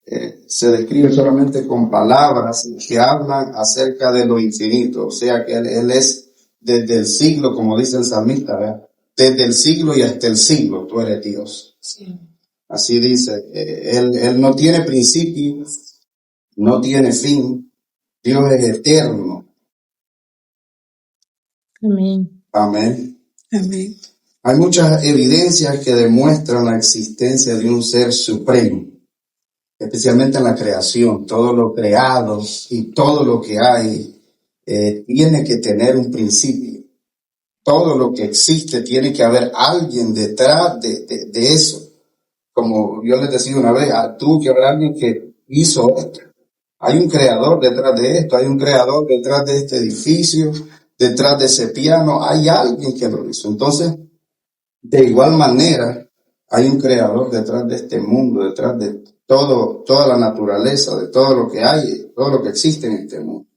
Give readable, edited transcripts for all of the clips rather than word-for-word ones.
se describe solamente con palabras que hablan acerca de lo infinito. O sea que él es desde el siglo, como dice el salmista, ¿verdad? Desde el siglo y hasta el siglo, tú eres Dios. Sí. Así dice, él no tiene principio, no tiene fin. Dios es eterno. Amén. Amén. Amén. Hay muchas evidencias que demuestran la existencia de un ser supremo, especialmente en la creación. Todo lo creado y todo lo que hay tiene que tener un principio. Todo lo que existe tiene que haber alguien detrás de eso. Como yo les decía una vez, tuvo que haber alguien que hizo esto. Hay un creador detrás de esto, hay un creador detrás de este edificio, detrás de ese piano, hay alguien que lo hizo. Entonces, de igual manera, hay un creador detrás de este mundo, detrás de toda la naturaleza, de todo lo que hay, todo lo que existe en este mundo.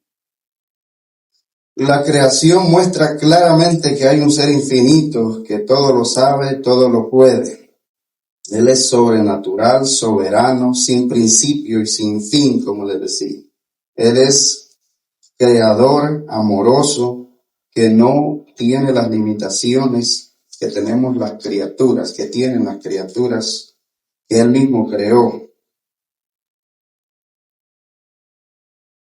La creación muestra claramente que hay un ser infinito que todo lo sabe, todo lo puede. Él es sobrenatural, soberano, sin principio y sin fin, como les decía. Él es creador, amoroso, que no tiene las limitaciones que tenemos las criaturas, que tienen las criaturas que Él mismo creó.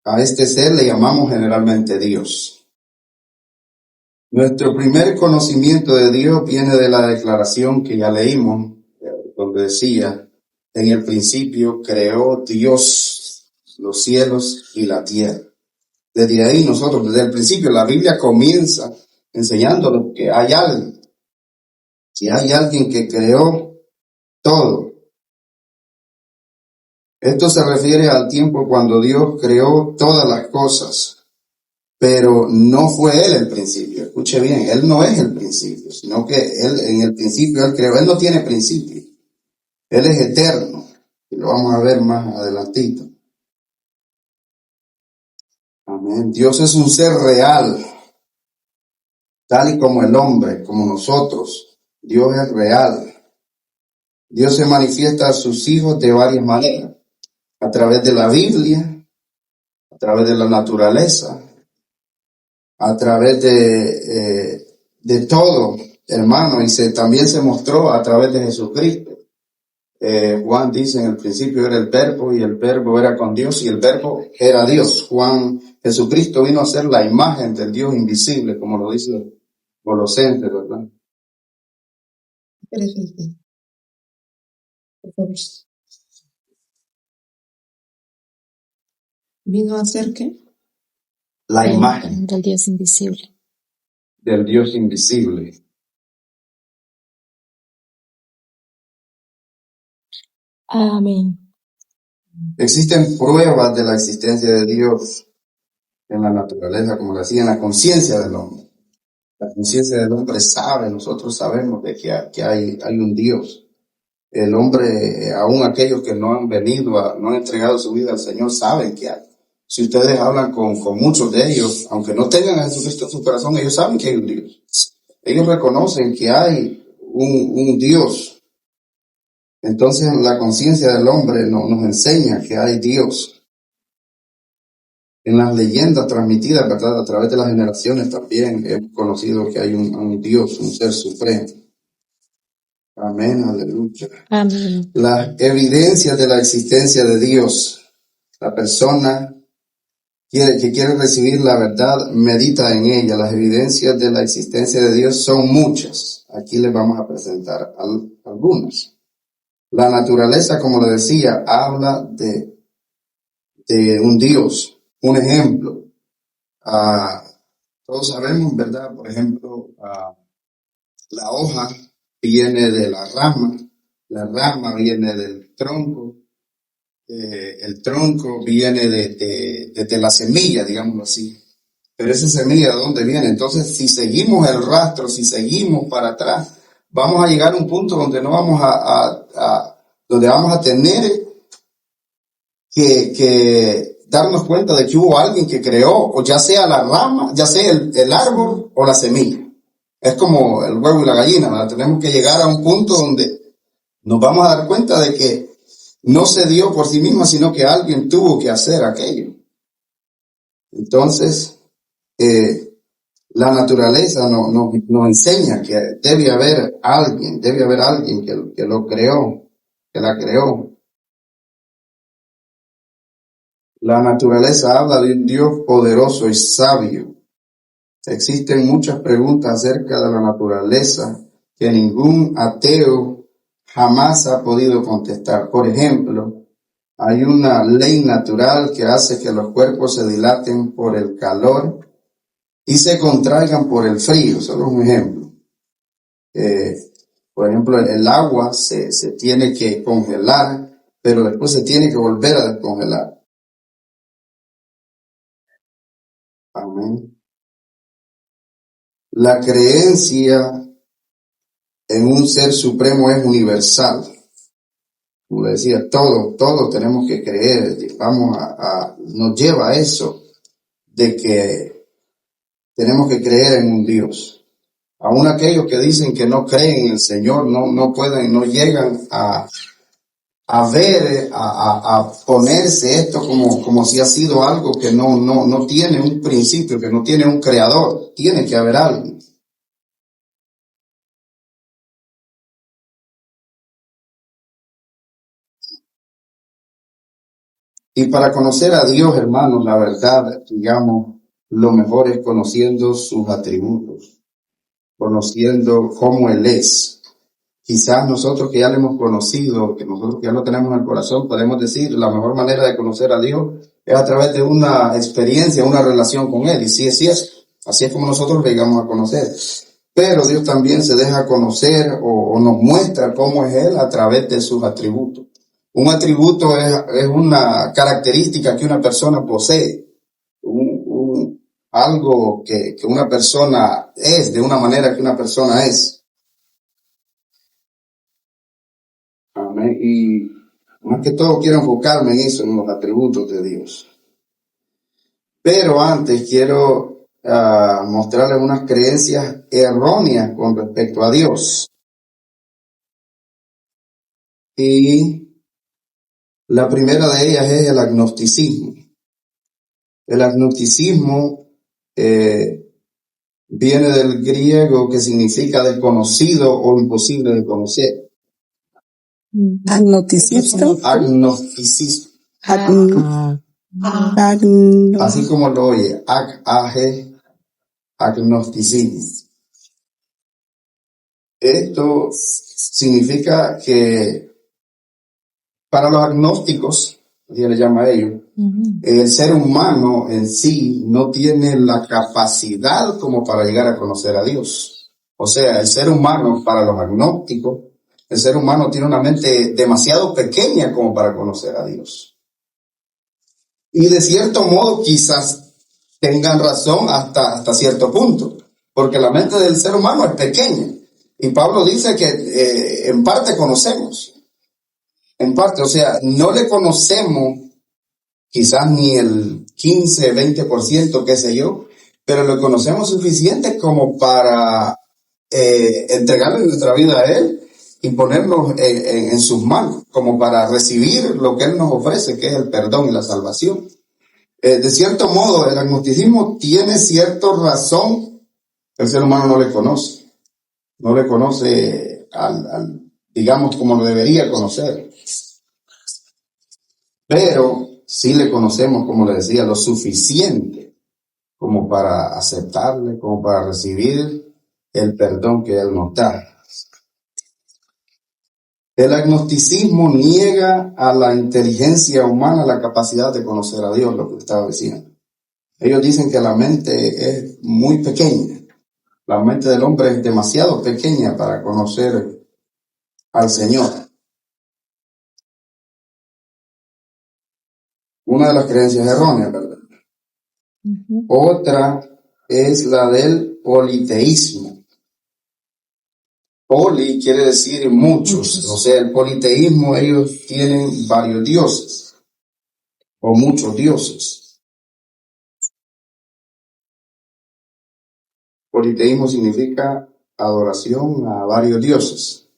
A este ser le llamamos generalmente Dios. Nuestro primer conocimiento de Dios viene de la declaración que ya leímos, donde decía, en el principio creó Dios los cielos y la tierra. Desde ahí nosotros, desde el principio, la Biblia comienza enseñándonos que hay alguien que creó todo. Esto se refiere al tiempo cuando Dios creó todas las cosas, pero no fue Él el principio. Escuche bien, Él no es el principio, sino que Él en el principio Él creó. Él no tiene principio. Él es eterno. Y lo vamos a ver más adelantito. Amén. Dios es un ser real, tal y como el hombre, como nosotros. Dios es real. Dios se manifiesta a sus hijos de varias maneras. A través de la Biblia, a través de la naturaleza, a través de todo, hermano, y también se mostró a través de Jesucristo. Juan dice, en el principio era el verbo, y el verbo era con Dios, y el verbo era Dios. Jesucristo vino a ser la imagen del Dios invisible, como lo dice Colosenses, ¿verdad? Por favor. ¿Vino a ser qué? La imagen del Dios invisible. Del Dios invisible. Amén. Existen pruebas de la existencia de Dios en la naturaleza, como decía, en la conciencia del hombre. La conciencia del hombre sabe, nosotros sabemos de que hay un Dios. El hombre, aún aquellos que no han no han entregado su vida al Señor, saben que hay. Si ustedes hablan con muchos de ellos, aunque no tengan a Jesucristo en su corazón, ellos saben que hay un Dios. Ellos reconocen que hay un Dios. Entonces la conciencia del hombre nos enseña que hay Dios. En las leyendas transmitidas, ¿verdad?, a través de las generaciones también hemos conocido que hay un Dios, un ser supremo. Amén, aleluya. Amén. Las evidencias de la existencia de Dios. La persona que quiere recibir la verdad medita en ella. Las evidencias de la existencia de Dios son muchas. Aquí les vamos a presentar algunas. La naturaleza, como le decía, habla de un Dios. Un ejemplo, todos sabemos, ¿verdad? Por ejemplo, la hoja viene de la rama viene del tronco, el tronco viene de la semilla, digámoslo así. Pero esa semilla, ¿de dónde viene? Entonces, si seguimos el rastro, si seguimos para atrás, vamos a llegar a un punto donde no vamos donde vamos a tener que darnos cuenta de que hubo alguien que creó, o ya sea la rama, ya sea el árbol o la semilla. Es como el huevo y la gallina, ¿verdad? Tenemos que llegar a un punto donde nos vamos a dar cuenta de no se dio por sí misma, sino que alguien tuvo que hacer aquello. Entonces, la naturaleza nos enseña que debe haber alguien que lo creó, que la creó. La naturaleza habla de un Dios poderoso y sabio. Existen muchas preguntas acerca de la naturaleza que ningún ateo jamás ha podido contestar. Por ejemplo, hay una ley natural que hace que los cuerpos se dilaten por el calor y se contraigan por el frío. Solo un ejemplo. Por ejemplo, el agua se tiene que congelar, pero después se tiene que volver a descongelar. Amén. La creencia en un ser supremo es universal. Como le decía, todo tenemos que creer. Nos lleva a eso de que tenemos que creer en un Dios. Aún aquellos que dicen que no creen en el Señor, no llegan a ver, a ponerse esto como si ha sido algo que no tiene un principio, que no tiene un creador. Tiene que haber algo. Y para conocer a Dios, hermanos, la verdad, digamos, lo mejor es conociendo sus atributos, conociendo cómo Él es. Quizás nosotros que ya lo hemos conocido, que nosotros que ya lo tenemos en el corazón, podemos decir, la mejor manera de conocer a Dios es a través de una experiencia, una relación con Él. Y sí es cierto, así es como nosotros le llegamos a conocer. Pero Dios también se deja conocer o nos muestra cómo es Él a través de sus atributos. Un atributo es una característica que una persona posee, algo que una persona es, de una manera que una persona es. Amén. Y más que todo quiero enfocarme en eso, en los atributos de Dios. Pero antes quiero mostrarles unas creencias erróneas con respecto a Dios. Y la primera de ellas es el agnosticismo. El agnosticismo viene del griego que significa desconocido o imposible de conocer. Agnosticismo. Agnosticismo. Así como lo oye, agnosticismo. Esto significa que para los agnósticos, así le llama a ellos, el ser humano en sí no tiene la capacidad como para llegar a conocer a Dios. O sea, el ser humano, para los agnósticos, el ser humano tiene una mente demasiado pequeña como para conocer a Dios. Y de cierto modo quizás tengan razón hasta cierto punto, porque la mente del ser humano es pequeña. Y Pablo dice que en parte conocemos. En parte, o sea, no le conocemos quizás ni el 15, 20%, qué sé yo, pero lo conocemos suficiente como para entregarle nuestra vida a Él y ponernos en sus manos, como para recibir lo que Él nos ofrece, que es el perdón y la salvación. De cierto modo, el agnosticismo tiene cierta razón. El ser humano no le conoce digamos, como lo debería conocer. Pero sí le conocemos, como le decía, lo suficiente como para aceptarle, como para recibir el perdón que Él nos da. El agnosticismo niega a la inteligencia humana la capacidad de conocer a Dios, lo que estaba diciendo. Ellos dicen que la mente es muy pequeña. La mente del hombre es demasiado pequeña para conocer al Señor. Una de las creencias erróneas, ¿verdad? Otra es la del politeísmo. Poli quiere decir muchos. O sea, el politeísmo, ellos tienen varios dioses o muchos dioses. Politeísmo significa adoración a varios dioses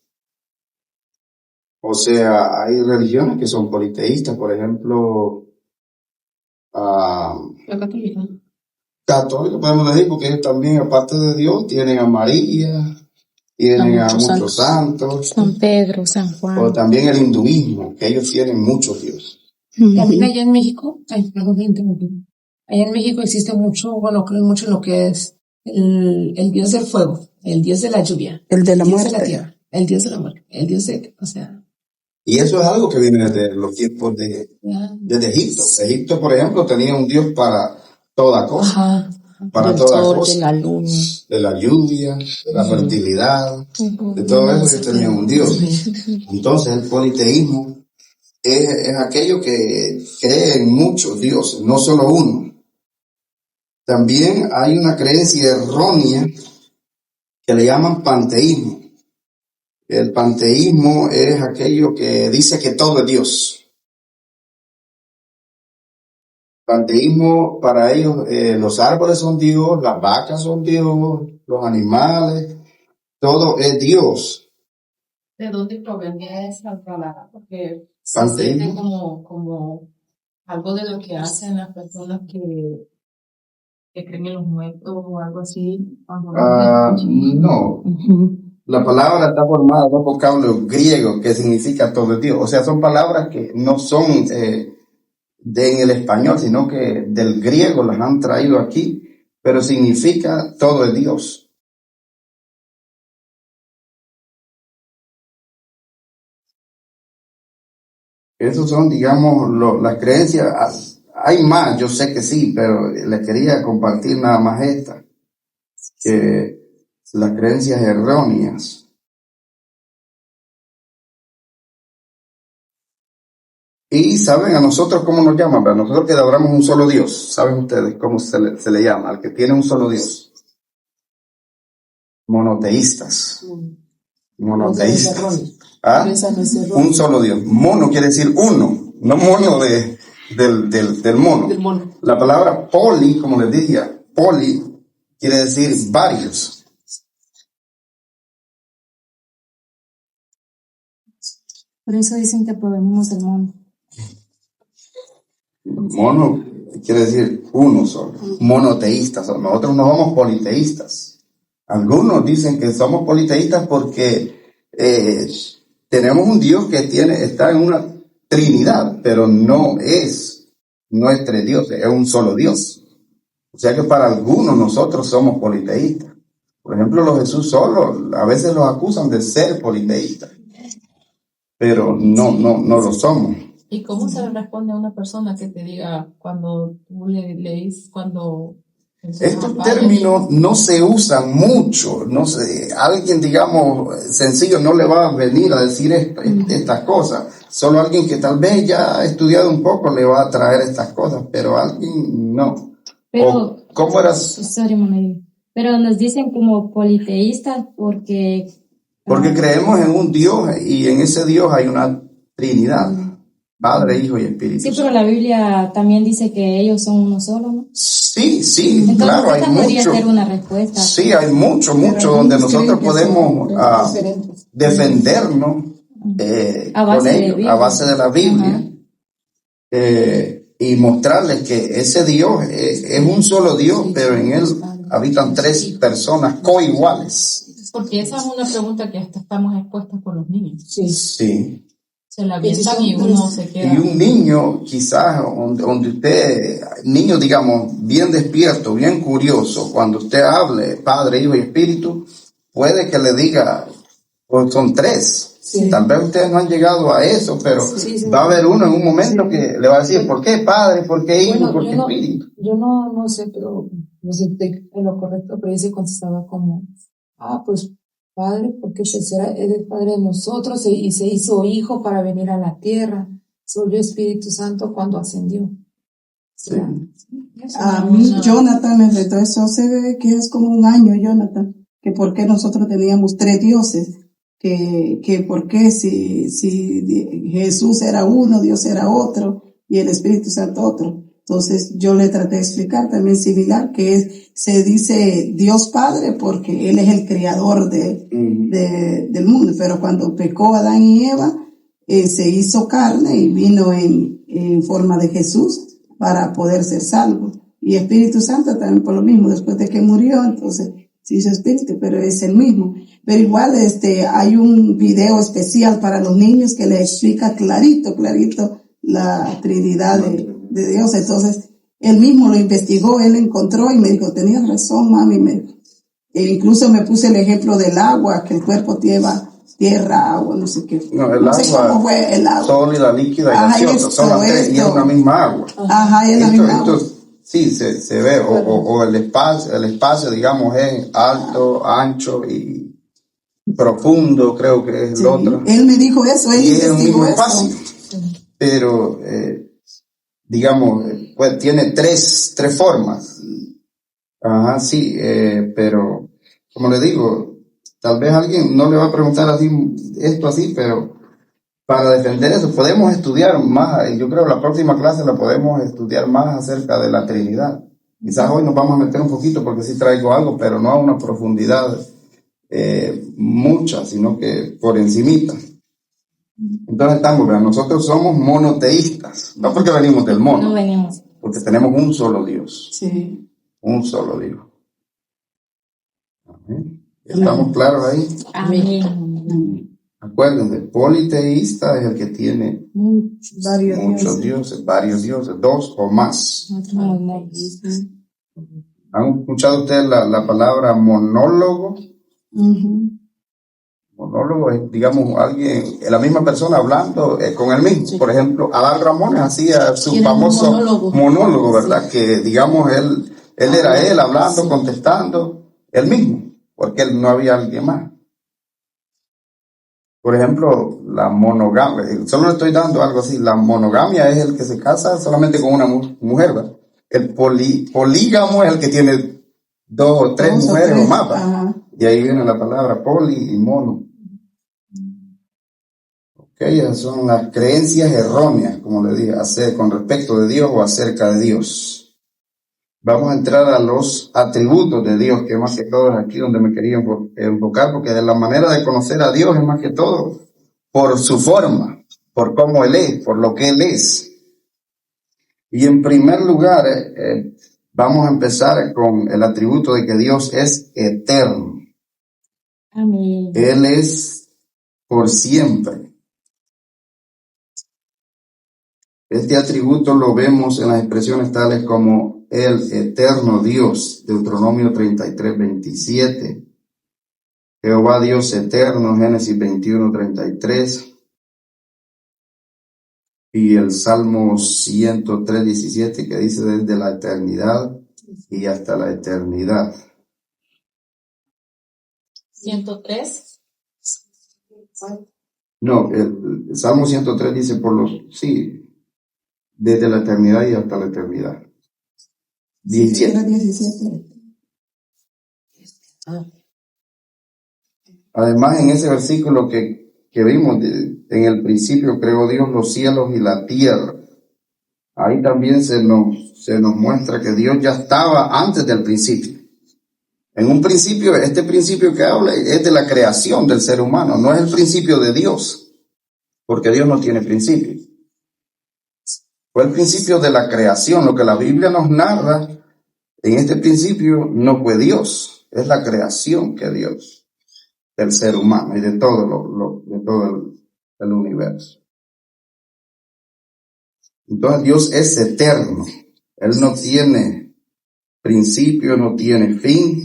O sea, hay religiones que son politeístas, por ejemplo, La católica. católicos podemos decir, porque ellos también, aparte de Dios, tienen a María, tienen a muchos santos, San Pedro, San o Juan. también el hinduismo, que ellos tienen muchos dioses. También allá en México, perdón, allá en México existe mucho, bueno, creen mucho en lo que es el dios del fuego, el dios de la lluvia, El de la dios de la muerte. tierra, el dios de la muerte, el dios de, o sea, Y eso es algo que viene desde los tiempos desde Egipto. Egipto, por ejemplo, tenía un dios para toda cosa, ajá, para Del toda sol, cosa, de la luna. de la lluvia, de la fertilidad, de todo eso ellos tenían un dios. Entonces el politeísmo es aquello que cree en muchos dioses, no solo uno. También hay una creencia errónea que le llaman panteísmo. El panteísmo es aquello que dice que todo es Dios. Panteísmo, para ellos, los árboles son Dios, las vacas son Dios, los animales, todo es Dios. ¿de dónde proviene esa palabra? Porque se siente Panteísmo. como algo de lo que hacen las personas que creen en los muertos o algo así. No. La palabra está formada de dos vocablos griegos que significa todo es Dios. O sea, son palabras que no son en el español, sino que del griego las han traído aquí, pero significa todo es Dios. Esos son, digamos, las creencias. Hay más, yo sé que sí, pero les quería compartir nada más esta, que las creencias erróneas. Y saben a nosotros cómo nos llaman, a nosotros que adoramos un solo Dios. ¿Saben ustedes cómo se le llama al que tiene un solo Dios? Monoteístas. Monoteístas. ¿Ah? Un solo Dios. Mono quiere decir uno, no mono del mono. Del mono. La palabra poli, como les decía, poli quiere decir varios. Por eso dicen que provenimos del mono. Mono quiere decir uno solo. Monoteístas. Nosotros no somos politeístas. Algunos dicen que somos politeístas porque tenemos un Dios que está en una Trinidad, pero no es nuestro Dios, es un solo Dios. O sea que para algunos nosotros somos politeístas. Por ejemplo, los Jesús solos, a veces los acusan de ser politeístas, pero no lo somos. ¿Y cómo se le responde a una persona que te diga cuando tú le lees, cuando... Estos términos no se usan mucho, no sé, alguien, digamos, sencillo no le va a venir a decir estas cosas, solo alguien que tal vez ya ha estudiado un poco le va a traer estas cosas, pero alguien no. Pero, ¿Cómo eras? sorry, Manuel. Pero nos dicen como politeístas porque creemos en un Dios y en ese Dios hay una Trinidad, Padre, Hijo y Espíritu. Sí, pero la Biblia también dice que ellos son uno solo, ¿no? Sí, entonces, claro, hay esta podría mucho. ser una respuesta. Sí, hay mucho donde nosotros podemos defendernos con ellos, a base de la Biblia, y mostrarles que ese Dios es un solo Dios, pero en él habitan tres personas coiguales. Porque esa es una pregunta que hasta estamos expuestas con los niños. Sí. Se la avientan y uno se queda. Y un niño, quizás, donde usted, niño, digamos, bien despierto, bien curioso, cuando usted hable Padre, Hijo y Espíritu, puede que le diga, pues son tres. Sí. Tal vez ustedes no han llegado a eso, pero va a haber uno en un momento que le va a decir, ¿por qué Padre? ¿Por qué Hijo? ¿Por qué Espíritu? Yo no sé, pero no sé en lo correcto, pero ella contestaba como, pues Padre, porque eres Padre de nosotros y se hizo Hijo para venir a la tierra, se volvió Espíritu Santo cuando ascendió. Sí. A mí, Jonathan me retó eso, se ve que es como un año, Jonathan, que por qué nosotros teníamos tres dioses, que por qué si Jesús era uno, Dios era otro, y el Espíritu Santo otro. Entonces yo le traté de explicar también similar, que se dice Dios Padre porque Él es el creador del mundo, pero cuando pecó Adán y Eva, se hizo carne y vino en forma de Jesús para poder ser salvo. Y Espíritu Santo también por lo mismo, después de que murió, entonces se hizo Espíritu, pero es el mismo. Pero igual hay un video especial para los niños que le explica clarito la Trinidad de Dios. Entonces, él mismo lo investigó, él encontró y me dijo, tenías razón, mami. E incluso me puse el ejemplo del agua, que el cuerpo lleva tierra, agua, no sé qué. No, no sé cómo fue el agua. Sólida, líquida y Ajá, gaseosa. Son las tres y es una misma agua. Ajá, es la misma agua. Sí, se ve, o el espacio, digamos, es alto, ancho y profundo, creo que es el otro. Él me dijo eso, él y es un mismo investigó espacio, pero, digamos, pues tiene tres formas. Ajá, sí, pero, como le digo, tal vez alguien no le va a preguntar así, esto así, pero para defender eso podemos estudiar más. Yo creo que la próxima clase la podemos estudiar más acerca de la Trinidad. Quizás hoy nos vamos a meter un poquito porque sí traigo algo, pero no a una profundidad mucha, sino que por encimita. Entonces nosotros somos monoteístas, no porque venimos del mono, No venimos. porque tenemos un solo Dios. Sí. Un solo Dios. Amén. ¿Estamos claros ahí? Amén. Acuérdense, politeísta es el que tiene Varios dioses, varios dioses, dos o más. Amén. ¿Han escuchado ustedes la palabra monólogo? Ujú. Monólogo es, digamos, la misma persona hablando con él mismo. Sí. Por ejemplo, Adal Ramones hacía su famoso monólogo, ¿verdad? Sí. Que, digamos, él era él hablando, sí, contestando, él mismo, porque él no había alguien más. Por ejemplo, la monogamia, solo le estoy dando algo así, la monogamia es el que se casa solamente con una mujer, ¿verdad? El polígamo es el que tiene dos o tres mujeres o más, ¿verdad? Y ahí viene la palabra poli y mono. Esas son las creencias erróneas, como le dije, con respecto de Dios o acerca de Dios. Vamos a entrar a los atributos de Dios, que más que todo es aquí donde me quería enfocar, porque de la manera de conocer a Dios es más que todo por su forma, por cómo Él es, por lo que Él es. Y en primer lugar, vamos a empezar con el atributo de que Dios es eterno. Amén. Él es por siempre. Este atributo lo vemos en las expresiones tales como el eterno Dios, Deuteronomio 33:27, Jehová Dios eterno, Génesis 21:33, y el Salmo 103:17, que dice desde la eternidad y hasta la eternidad. 103. No, el Salmo 103 dice desde la eternidad y hasta la eternidad. 17. Además, en ese versículo que vimos, en el principio creó Dios los cielos y la tierra. Ahí también se nos muestra que Dios ya estaba antes del principio. En un principio, este principio que habla es de la creación del ser humano, no es el principio de Dios, porque Dios no tiene principio. Fue el principio de la creación. Lo que la Biblia nos narra en este principio no fue Dios, es la creación que Dios del ser humano y de todo el universo. Entonces Dios es eterno. Él no tiene principio, no tiene fin.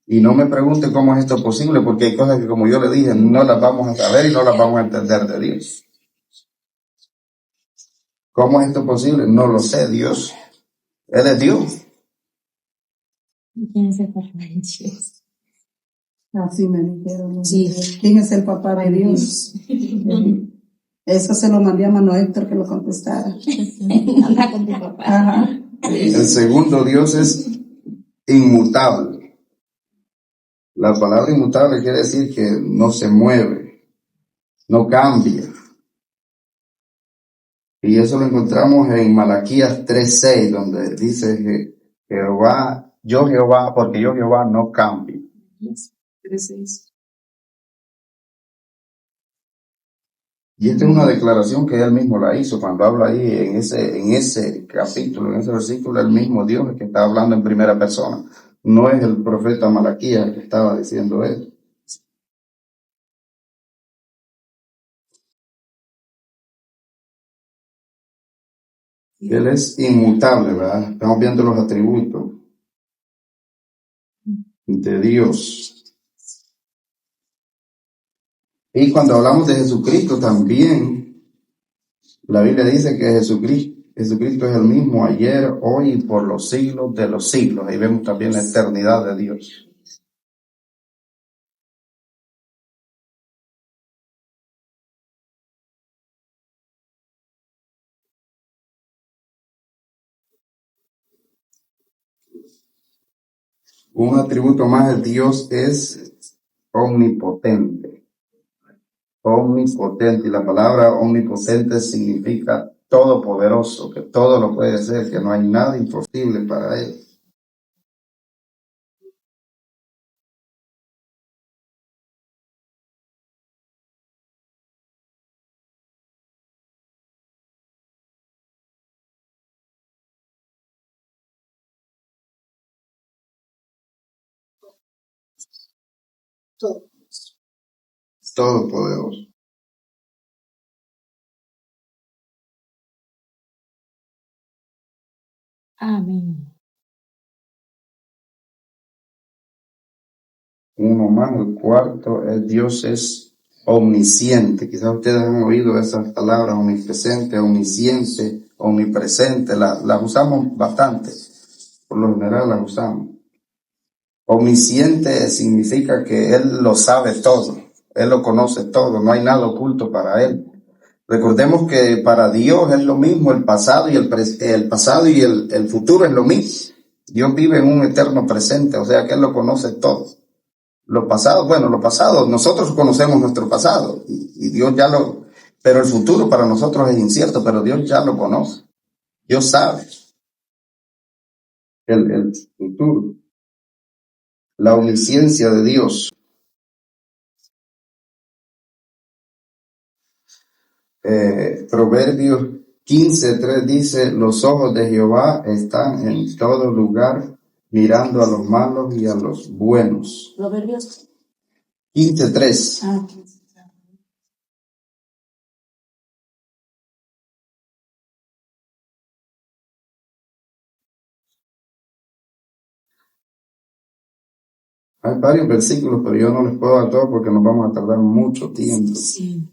Y no me pregunte cómo es esto posible, porque hay cosas que, como yo le dije, no las vamos a saber y no las vamos a entender de Dios. ¿Cómo es esto posible? No lo sé, Dios. Él es Dios. ¿Quién es el papá de Dios? Así me dijeron. Sí. ¿Quién es el papá de Dios? Eso se lo mandé a Mano Héctor que lo contestara. Anda con tu papá. Ajá. El segundo Dios es inmutable. La palabra inmutable quiere decir que no se mueve, no cambia. Y eso lo encontramos en Malaquías 3:6, donde dice que Jehová, porque yo Jehová no cambio. 3:6. Y esta es una declaración que él mismo la hizo cuando habla ahí en ese capítulo, en ese versículo, el mismo Dios es que está hablando en primera persona. No es el profeta Malaquías el que estaba diciendo eso. Él es inmutable, ¿verdad? Estamos viendo los atributos de Dios. Y cuando hablamos de Jesucristo también, la Biblia dice que Jesucristo es el mismo ayer, hoy y por los siglos de los siglos. Ahí vemos también la eternidad de Dios. Un atributo más de Dios es omnipotente. Omnipotente. Y la palabra omnipotente significa todopoderoso, que todo lo puede hacer, que no hay nada imposible para él. Todopoderoso. Amén. Uno más, el cuarto, Dios es omnisciente. Quizás ustedes han oído esas palabras, omnipresente, omnisciente, omnipresente, las usamos bastante, por lo general las usamos. Omnisciente significa que Él lo sabe todo, Él lo conoce todo, no hay nada oculto para Él. Recordemos que para Dios es lo mismo el pasado y el futuro es lo mismo. Dios vive en un eterno presente, o sea que Él lo conoce todo. Lo pasado, nosotros conocemos nuestro pasado y Dios pero el futuro para nosotros es incierto, pero Dios ya lo conoce. Dios sabe el futuro. La omnisciencia de Dios. Proverbios 15:3 dice, los ojos de Jehová están en todo lugar, mirando a los malos y a los buenos. Proverbios 15:3. Hay varios versículos, pero yo no les puedo dar todos porque nos vamos a tardar mucho tiempo. Sí.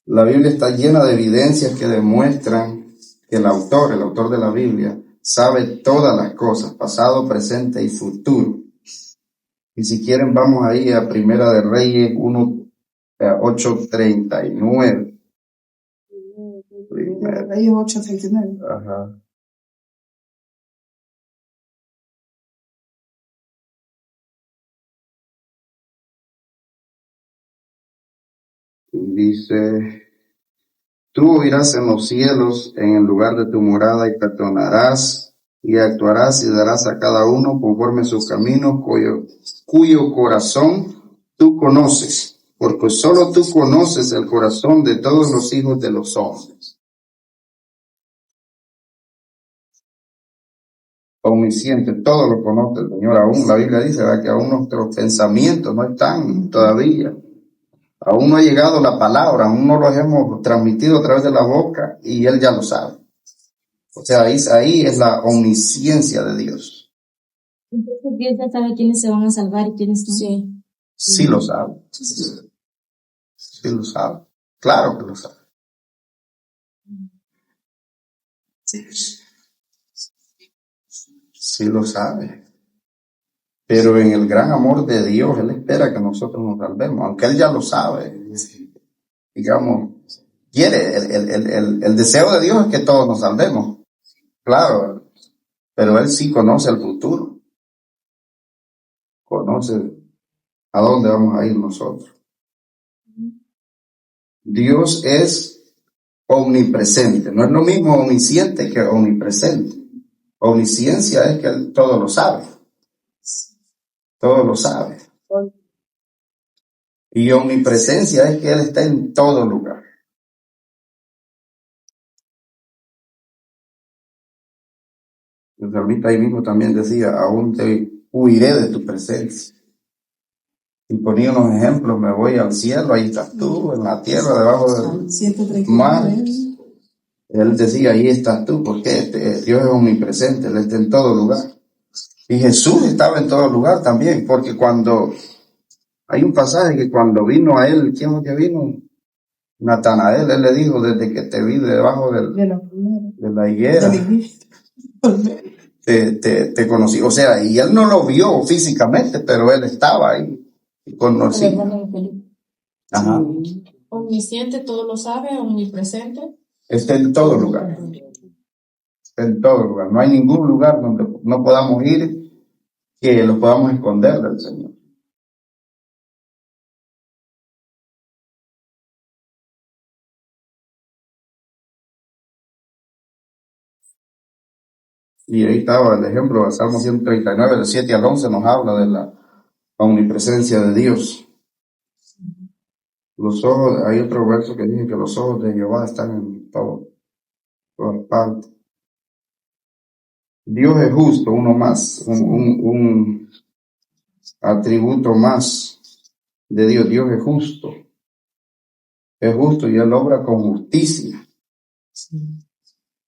La Biblia está llena de evidencias que demuestran que el autor de la Biblia, sabe todas las cosas, pasado, presente y futuro. Y si quieren, vamos ahí a Primera de Reyes 8:39. Reyes 8:39. Ajá. Dice, tú oirás en los cielos, en el lugar de tu morada, y perdonarás, y actuarás y darás a cada uno conforme sus caminos, cuyo corazón tú conoces, porque solo tú conoces el corazón de todos los hijos de los hombres. Omnisciente, todo lo conoce el Señor. Aún la Biblia dice, ¿verdad?, que aún nuestros pensamientos no están todavía. Aún no ha llegado la palabra, aún no los hemos transmitido a través de la boca y Él ya lo sabe. O sea, ahí es la omnisciencia de Dios. Entonces Dios ya sabe quiénes se van a salvar y quiénes no. Sí. Sí lo sabe. Sí lo sabe. Claro que lo sabe. Sí lo sabe. Pero en el gran amor de Dios, Él espera que nosotros nos salvemos, aunque Él ya lo sabe. Digamos, el deseo de Dios es que todos nos salvemos. Claro, pero Él sí conoce el futuro. Conoce a dónde vamos a ir nosotros. Dios es omnipresente. No es lo mismo omnisciente que omnipresente. Omnisciencia es que Él todo lo sabe. Todo lo sabe. Y omnipresencia es que Él está en todo lugar. El salmista ahí mismo también decía, aún te huiré de tu presencia. Y ponía unos ejemplos, me voy al cielo, ahí estás tú, en la tierra, debajo del 139. mar. Él decía, ahí estás tú, porque Dios es omnipresente, Él está en todo lugar. Y Jesús estaba en todo lugar también, porque cuando, hay un pasaje que cuando vino a Él, ¿quién fue que vino? Natanael, Él le dijo, desde que te vi debajo De la primera. de la higuera, te conocí. O sea, y Él no lo vio físicamente, pero Él estaba ahí, y El conocí. hermano de Felipe. Ajá. Omnisciente, todo lo sabe, omnipresente. Está en todo lugar. En todo lugar. No hay ningún lugar donde no podamos ir que lo podamos esconder del Señor. Y ahí estaba el ejemplo del Salmo 139, del 7 al 11, nos habla de la omnipresencia de Dios. Los ojos, hay otro verso que dice que los ojos de Jehová están en todas partes. Dios es justo, uno más, un atributo más de Dios. Dios es justo y Él obra con justicia.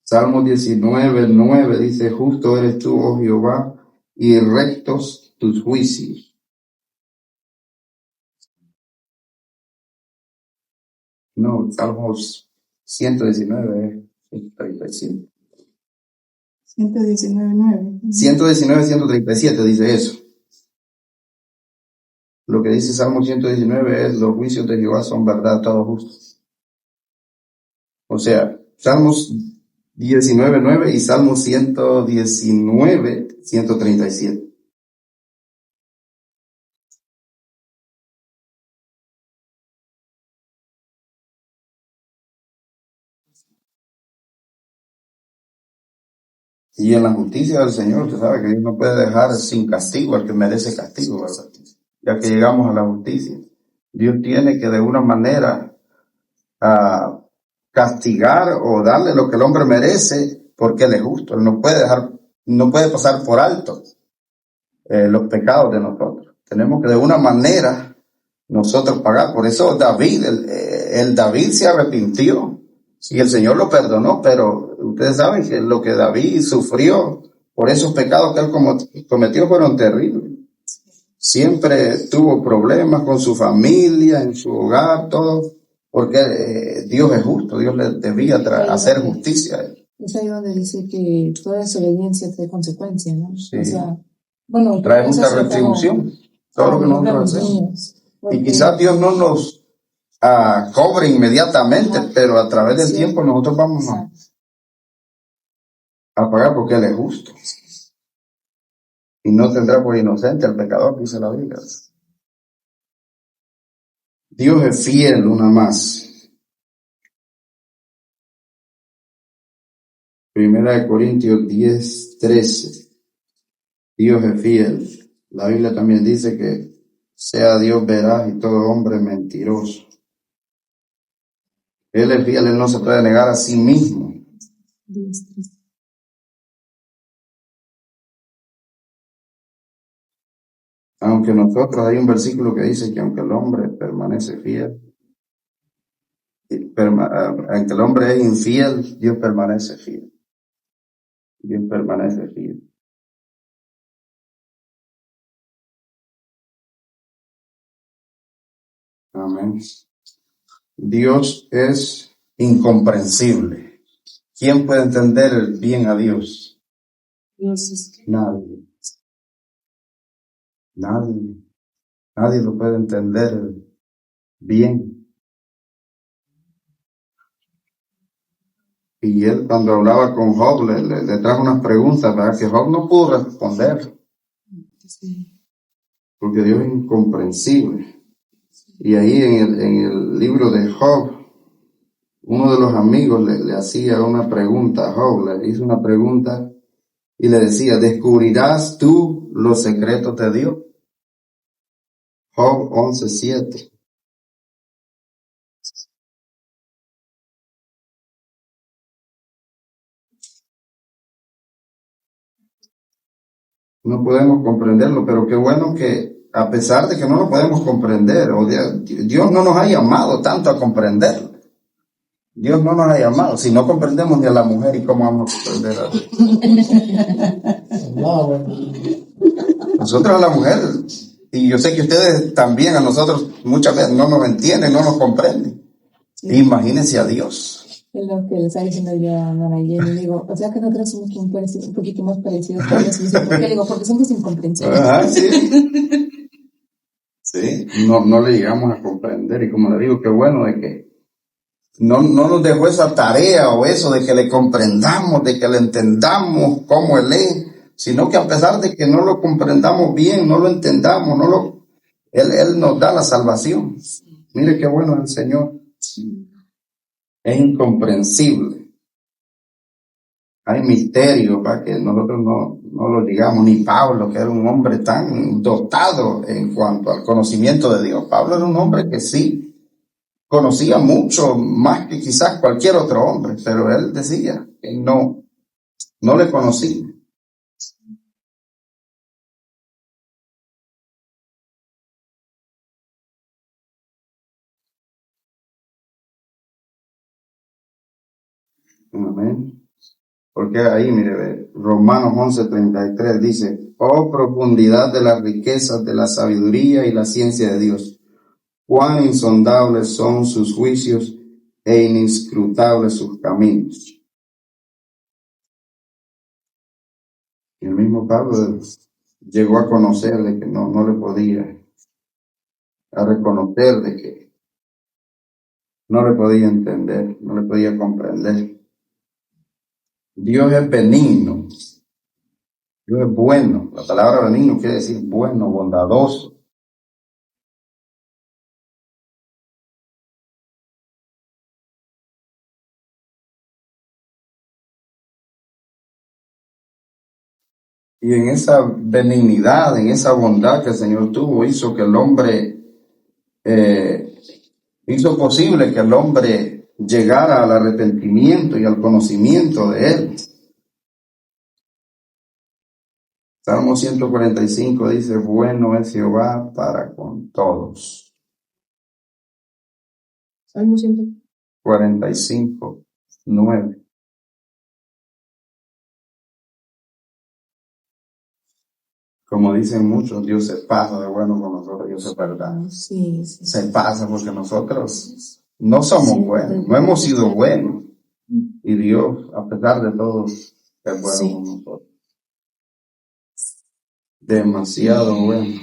Salmo 19:9 dice, justo eres tú, oh Jehová, y rectos tus juicios. No, Salmos 119, 137. 119.9. 119, 137 dice eso. Lo que dice Salmo 119 es, los juicios de Jehová son verdad, todos justos. O sea, Salmos 19:9 y Salmos 119, 137. Y en la justicia del Señor, usted sabe que Dios no puede dejar sin castigo al que merece castigo, ¿verdad? Ya que llegamos a la justicia. Dios tiene que de una manera castigar o darle lo que el hombre merece porque Él es justo. Él no puede pasar por alto los pecados de nosotros. Tenemos que de una manera nosotros pagar. Por eso David, el David se arrepintió y el Señor lo perdonó, pero ustedes saben que lo que David sufrió por esos pecados que él cometió fueron terribles. Siempre tuvo problemas con su familia, en su hogar, todo, porque Dios es justo, Dios le debía hacer justicia a él. Es ahí donde dice que toda desobediencia trae consecuencias, ¿no? Sí. O sea, bueno, Trae eso justa es retribución, todo lo que nosotros hacemos. porque Y quizás Dios no nos cobre inmediatamente, pero a través del tiempo nosotros vamos a pagar porque Él es justo. Y no tendrá por inocente al pecador, dice la Biblia. Dios es fiel, una más. Primera de Corintios 10:13. Dios es fiel. La Biblia también dice que sea Dios veraz y todo hombre mentiroso. Él es fiel, Él no se puede negar a sí mismo. Aunque nosotros, hay un versículo que dice que aunque el hombre permanece fiel, aunque el hombre es infiel, Dios permanece fiel. Dios permanece fiel. Amén. Dios es incomprensible. ¿Quién puede entender bien a Dios? Nadie. Nadie lo puede entender bien. Y él cuando hablaba con Job le trajo unas preguntas, ¿verdad? Que Job no pudo responder. Porque Dios es incomprensible. Y ahí en el libro de Job, uno de los amigos le hacía una pregunta a Job, le hizo una pregunta y le decía, ¿descubrirás tú los secretos de Dios? Job 11:7. No podemos comprenderlo, pero qué bueno que a pesar de que no lo podemos comprender, Dios no nos ha llamado tanto a comprenderlo. Dios no nos ha llamado. Si no comprendemos ni a la mujer, ¿y cómo vamos a comprender a Dios? Nosotros a la mujer, y yo sé que ustedes también, a nosotros muchas veces no nos entienden, no nos comprenden. Imagínense a Dios. Es lo que le está diciendo yo a Nora y le digo, o sea que nosotros somos un poquito más parecidos a Dios. Y dice, ¿por qué? Le digo, porque somos incomprensibles. Sí. Sí, no le llegamos a comprender. Y como le digo, qué bueno de que no nos dejó esa tarea o eso de que le comprendamos, de que le entendamos cómo Él es, sino que a pesar de que no lo comprendamos bien, no lo entendamos, Él nos da la salvación. Mire qué bueno es el Señor. Es incomprensible. Hay misterio para que nosotros no lo digamos, ni Pablo, que era un hombre tan dotado en cuanto al conocimiento de Dios. Pablo era un hombre que sí conocía mucho más que quizás cualquier otro hombre, pero él decía que no le conocía. Amén. Porque ahí, mire, Romanos 11:33 dice, oh profundidad de las riquezas de la sabiduría y la ciencia de Dios, cuán insondables son sus juicios e inescrutables sus caminos. Y el mismo Pablo llegó a conocer de que no le podía, a reconocer de que no le podía entender, no le podía comprender. Dios es benigno, Dios es bueno. La palabra benigno quiere decir bueno, bondadoso. Y en esa benignidad, en esa bondad que el Señor tuvo, hizo que el hombre, hizo posible que el hombre llegara al arrepentimiento y al conocimiento de Él. Salmo 145 dice, bueno es Jehová para con todos. Salmo 45, 9. Como dicen muchos, Dios se pasa de bueno con nosotros, Dios es verdad. Sí. Se pasa porque nosotros no somos buenos, no hemos sido buenos. Y Dios, a pesar de todo, es bueno con nosotros. Demasiado bueno.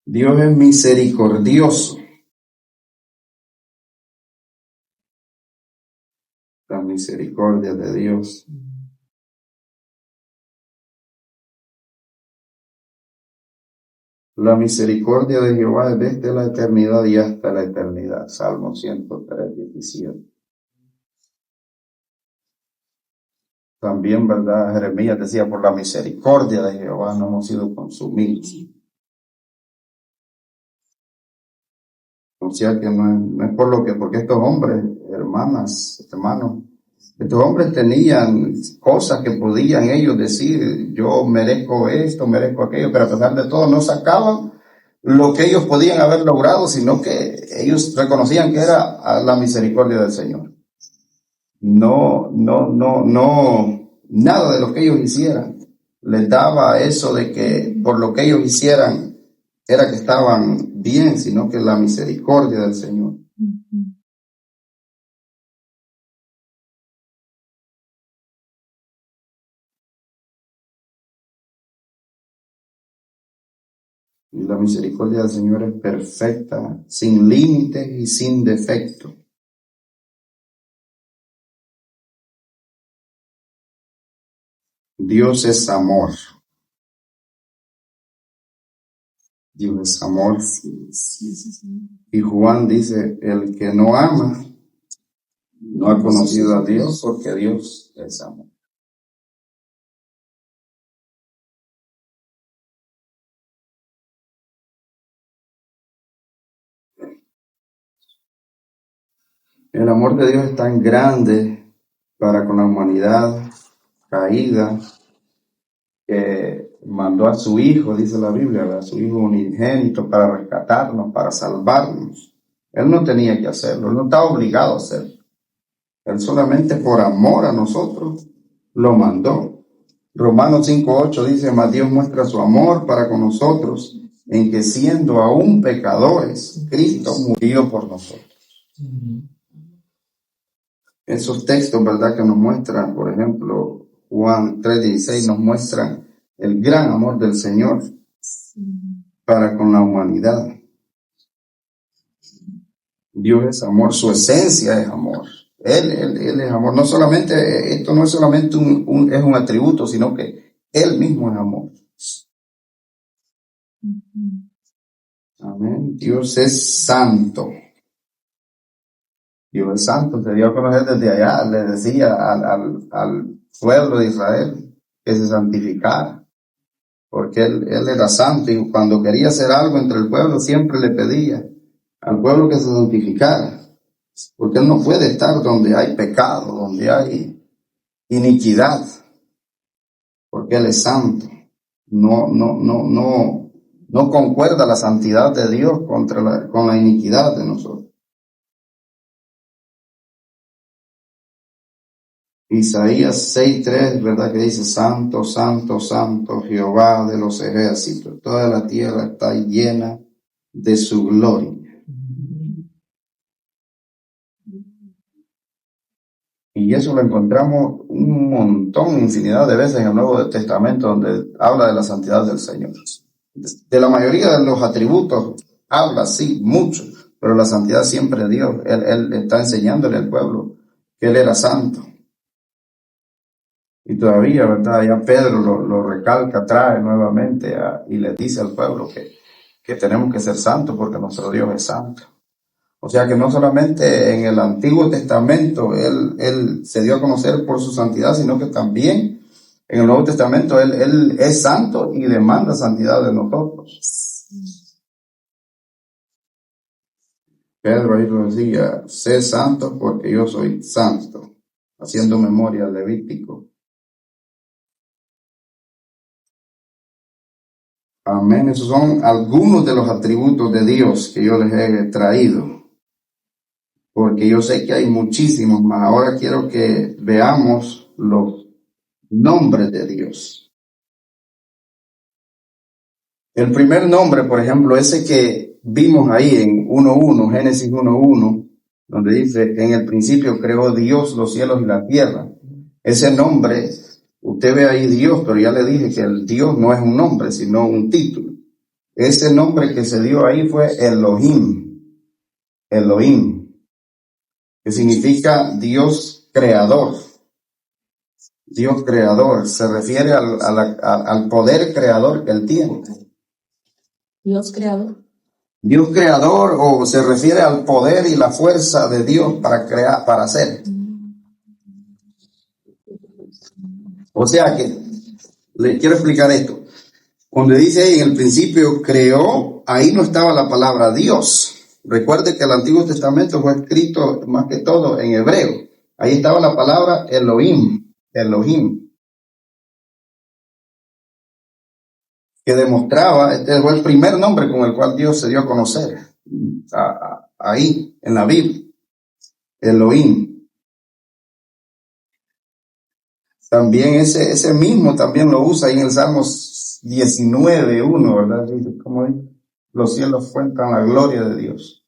Dios es misericordioso. La misericordia de Dios. La misericordia de Jehová es desde la eternidad y hasta la eternidad. Salmo 103:17. También, ¿verdad? Jeremías decía, por la misericordia de Jehová no hemos sido consumidos. O sea que no es por lo que, porque estos hombres, hermanos, estos hombres tenían cosas que podían ellos decir, yo merezco esto, merezco aquello, pero a pesar de todo no sacaban lo que ellos podían haber logrado, sino que ellos reconocían que era la misericordia del Señor. No, nada de lo que ellos hicieran les daba eso de que por lo que ellos hicieran era que estaban bien, sino que la misericordia del Señor. Y la misericordia del Señor es perfecta, sin límites y sin defecto. Dios es amor. Dios es amor. Y Juan dice, el que no ama no ha conocido a Dios, porque Dios es amor. El amor de Dios es tan grande para con la humanidad caída, que mandó a su Hijo, dice la Biblia, a su Hijo unigénito para rescatarnos, para salvarnos. Él no tenía que hacerlo, él no estaba obligado a hacerlo. Él solamente por amor a nosotros lo mandó. Romanos 5:8 dice, mas Dios muestra su amor para con nosotros, en que siendo aún pecadores, Cristo murió por nosotros. Esos textos, ¿verdad?, que nos muestran, por ejemplo, Juan 3:16 nos muestran el gran amor del Señor para con la humanidad. Dios es amor, su esencia es amor. Él es amor. No solamente, esto no es solamente es un atributo, sino que Él mismo es amor. Amén. Dios es santo. Dios es santo. Se dio a conocer desde allá. Le decía al pueblo de Israel que se santificara, porque él era santo, y cuando quería hacer algo entre el pueblo siempre le pedía al pueblo que se santificara, porque Él no puede estar donde hay pecado, donde hay iniquidad, porque Él es santo. No concuerda la santidad de Dios con la iniquidad de nosotros. Isaías 6:3, ¿verdad?, que dice, santo, santo, santo, Jehová de los ejércitos, toda la tierra está llena de su gloria. Y eso lo encontramos un montón, infinidad de veces en el Nuevo Testamento, donde habla de la santidad del Señor. De la mayoría de los atributos habla, sí, mucho, pero la santidad siempre de Dios. Él está enseñándole al pueblo que Él era santo. Y todavía, ¿verdad?, ya Pedro lo recalca, trae nuevamente y le dice al pueblo que tenemos que ser santos porque nuestro Dios es santo. O sea que no solamente en el Antiguo Testamento Él se dio a conocer por su santidad, sino que también en el Nuevo Testamento Él es santo y demanda santidad de nosotros. Pedro ahí lo decía, sé santo porque yo soy santo, haciendo memoria al Levítico. Amén. Esos son algunos de los atributos de Dios que yo les he traído, porque yo sé que hay muchísimos más. Ahora quiero que veamos los nombres de Dios. El primer nombre, por ejemplo, ese que vimos ahí en 1:1, Génesis 1:1, donde dice, en el principio creó Dios los cielos y la tierra. Ese nombre, usted ve ahí Dios, pero ya le dije que el Dios no es un nombre, sino un título. Ese nombre que se dio ahí fue Elohim, que significa Dios creador. Dios creador, se refiere al poder creador que Él tiene. Dios creador. Dios creador, o se refiere al poder y la fuerza de Dios para crear, para hacer. O sea que, le quiero explicar esto. Cuando dice ahí en el principio creó, ahí no estaba la palabra Dios. Recuerde que el Antiguo Testamento fue escrito más que todo en hebreo. Ahí estaba la palabra Elohim, que demostraba, este fue el primer nombre con el cual Dios se dio a conocer, ahí en la Biblia, Elohim. También ese mismo también lo usa ahí en el Salmos 19:1, ¿verdad? Dice, como dice, los cielos cuentan la gloria de Dios.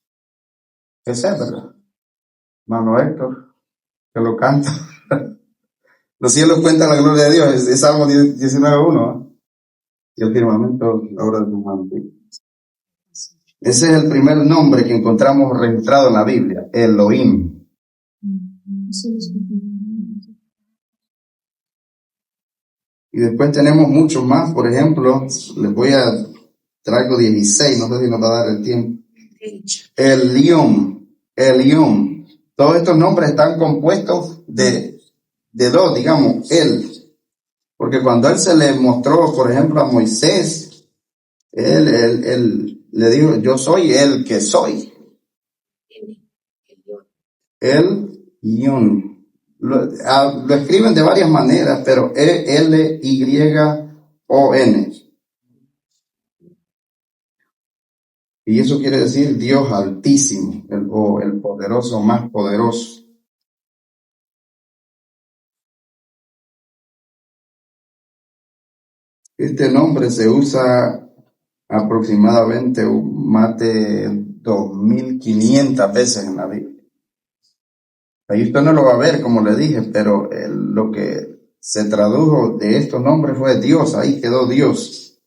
Ese es, ¿verdad? Mano Héctor, que lo canta. Los cielos cuentan la gloria de Dios, es Salmo 19:1, ¿eh? Y el firmamento, la obra de tus manos. Ese es el primer nombre que encontramos registrado en la Biblia, Elohim. Y después tenemos muchos más, por ejemplo, traigo 16, no sé si nos va a dar el tiempo. Elión. Todos estos nombres están compuestos de dos, digamos, él. Porque cuando Él se le mostró, por ejemplo, a Moisés, Él le dijo, yo soy el que soy. Elión. Lo escriben de varias maneras, pero L-Y-O-N. Y eso quiere decir Dios altísimo, o el poderoso más poderoso. Este nombre se usa aproximadamente más de 2500 veces en la Biblia. Ahí usted no lo va a ver, como le dije, pero lo que se tradujo de estos nombres fue Dios, ahí quedó Dios.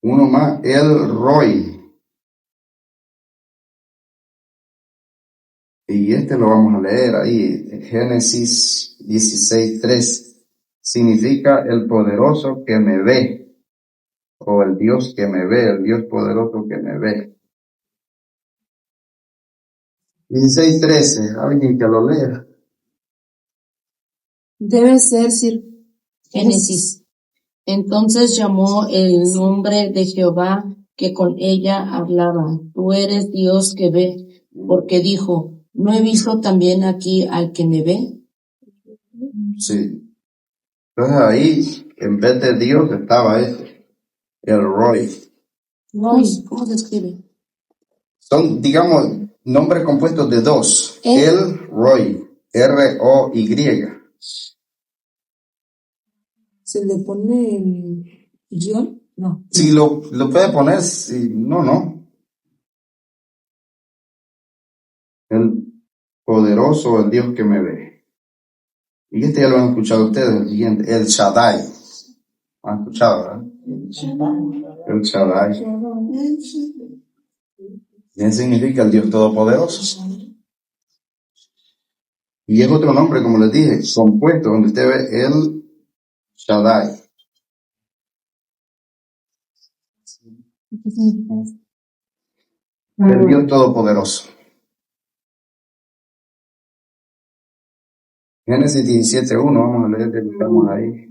Uno más, El Roy. Y este lo vamos a leer ahí, Génesis 16:3. Significa el poderoso que me ve, o el Dios que me ve, el Dios poderoso que me ve. 16:13, alguien que lo lea. Debe ser Génesis. Entonces llamó el nombre de Jehová que con ella hablaba. Tú eres Dios que ve, porque dijo, ¿no he visto también aquí al que me ve? Sí. Entonces ahí, en vez de Dios, estaba el Roy. ¿Cómo se escribe? Son, digamos, nombres compuestos de dos. El Roy, R-O-Y. ¿Se le pone el guión? No. Si lo puede poner, si, no. El poderoso, el Dios que me ve. Y este ya lo han escuchado ustedes, el siguiente, el Shaddai. ¿Lo han escuchado, verdad? El Shaddai. Bien significa el Dios Todopoderoso. Y es otro nombre, como les dije, compuesto, donde usted ve el Shaddai. El Dios Todopoderoso. Génesis 17:1, vamos a leer que estamos ahí.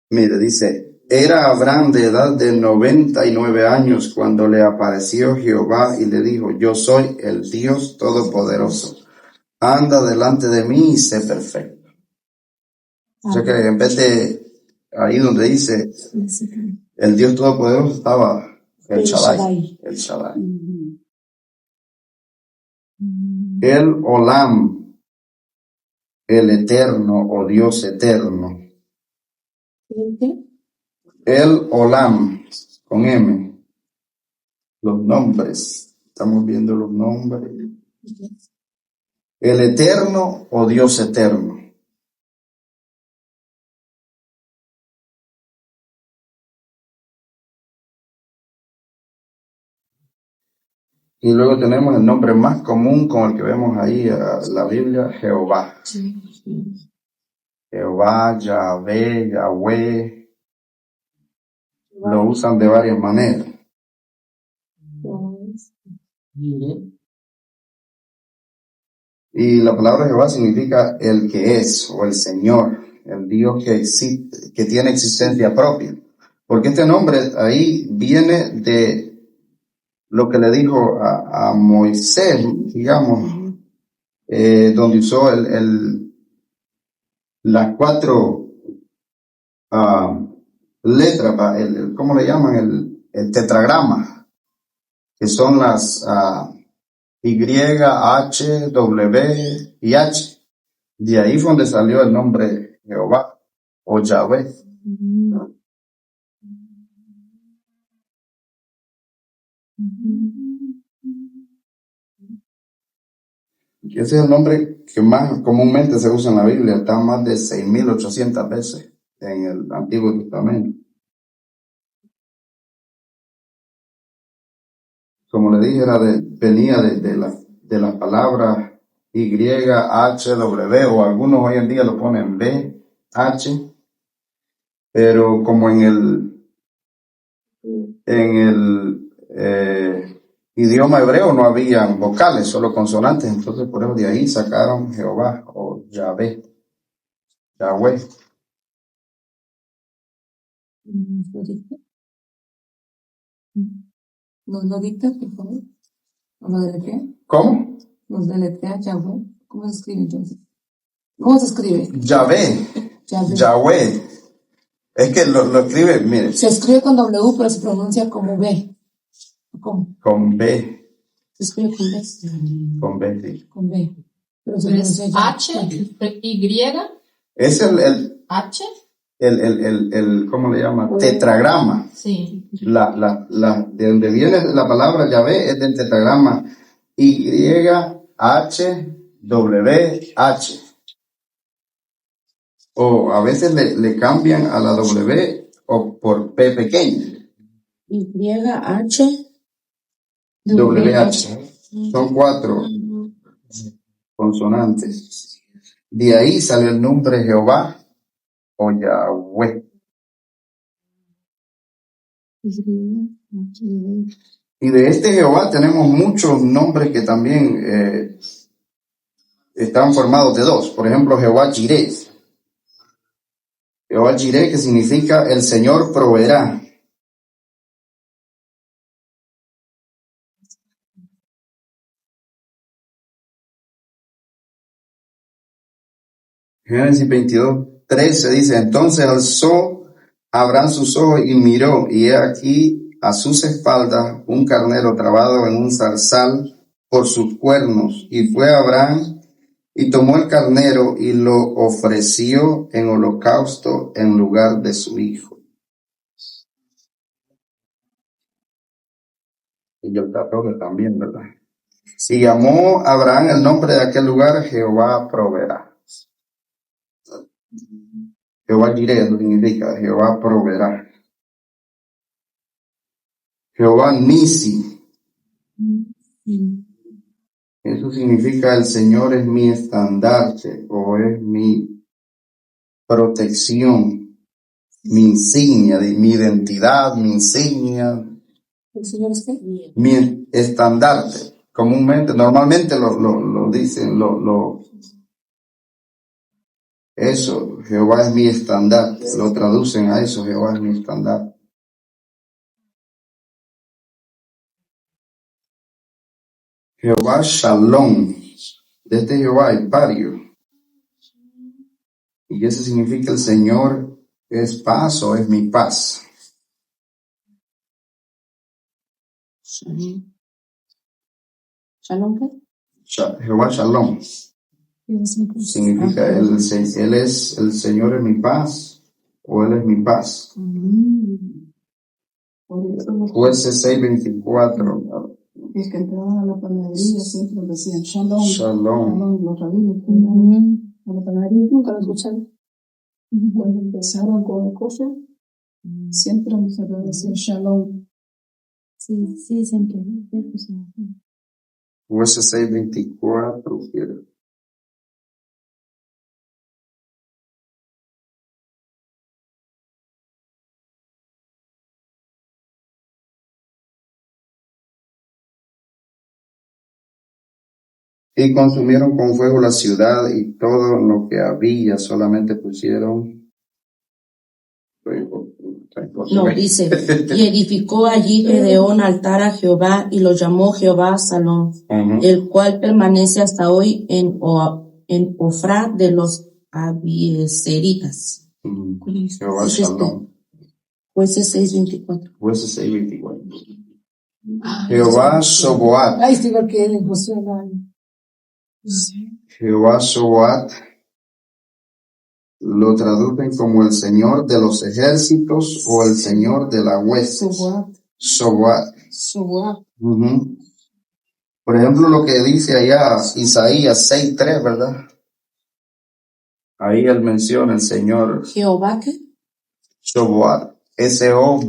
Mire, dice, era Abraham de edad de 99 años cuando le apareció Jehová y le dijo, yo soy el Dios Todopoderoso. Anda delante de mí y sé perfecto. O sea que en vez de ahí donde dice el Dios Todopoderoso estaba el Shaddai. El Shaddai. El Olam, el eterno o Dios eterno. El Olam, con M. Los nombres. Estamos viendo los nombres. El eterno o Dios eterno. Y luego tenemos el nombre más común con el que vemos ahí la Biblia, Jehová. Jehová, Yahvé, Yahweh. Lo usan de varias maneras. Y la palabra Jehová significa el que es o el Señor, el Dios que existe, que tiene existencia propia. Porque este nombre ahí viene de lo que le dijo a Moisés, digamos, donde usó las 4 letras, ¿cómo le llaman? El tetragrama, que son las Y, H, W y H. De ahí fue donde salió el nombre Jehová o Yahvé. Y ese es el nombre que más comúnmente se usa en la Biblia. Está más de 6.800 veces en el Antiguo Testamento. Como le dije, venía de las palabras Y, H, W, o algunos hoy en día lo ponen B, H, pero como en el idioma hebreo no habían vocales, solo consonantes, entonces por eso de ahí sacaron Jehová o Yahvé, Yahweh. ¿Nos lo dicta, por favor? ¿Nos lo deletrea? ¿Cómo? ¿Nos deletrea Yahweh? ¿Cómo se escribe entonces? ¿Cómo se escribe? Yahvé, Yahvé. Yahweh. Es que lo escribe, mire, Se escribe con W, pero se pronuncia como B. ¿Cómo? con B, Se escribe con B. con B, sí. Con B. Pero se Es pronuncia ya. H-Y, Es H, ¿cómo le llama? Tetragrama. sí. De donde viene la palabra Yahvé es del tetragrama YHWH. O a veces le cambian a la W o por P pequeña. YH. WH. Son 4 consonantes. De ahí sale el nombre Jehová o Yahweh. Y de este Jehová tenemos muchos nombres que también están formados de dos. Por ejemplo, Jehová Jireh. Jehová Jireh, que significa el Señor proveerá. Génesis 22:13 dice, entonces alzó Abraham sus ojos y miró, y he aquí a sus espaldas un carnero trabado en un zarzal por sus cuernos. Y fue Abraham y tomó el carnero y lo ofreció en holocausto en lugar de su hijo. Y yo también, ¿verdad? Y llamó Abraham el nombre de aquel lugar Jehová proveerá. Jehová Jireh significa Jehová proveerá. Jehová Nisi. Eso significa el Señor es mi estandarte o es mi protección, mi insignia, mi identidad, mi insignia. ¿El Señor es qué? Mi estandarte. Normalmente lo dicen, eso, Jehová es mi estandarte. Lo traducen a eso, Jehová es mi estandarte. Jehová Shalom. De este Jehová hay varios. Y eso significa el Señor es paz o es mi paz. ¿Shalom qué? Jehová Shalom. Significa él es el Señor es mi paz o él es mi paz. Jueces 6:24. Es que entraban a la panadería siempre decían Shalom. Shalom. Shalom, los rabinos. A la panadería nunca lo escucharon. Cuando empezaron con el kosher, siempre me decían Shalom. Sí, sí, siempre. Jueces 6:24. Y consumieron con fuego la ciudad y todo lo que había, solamente pusieron. No, dice, y edificó allí Gedeón altar a Jehová y lo llamó Jehová Salón, el cual permanece hasta hoy en Ofra de los Abieseritas. Jehová Shalom. Jueces 6:24. Jueces 6:24. Jehová Soboat. Ay, sí, porque él Josué Jehová Soboat lo traducen como el Señor de los ejércitos o el Señor de la hueste. Soboat. Por ejemplo, lo que dice allá Isaías 6:3, ¿verdad? Ahí él menciona el Señor. ¿Jehová qué? Soboat. Soboat.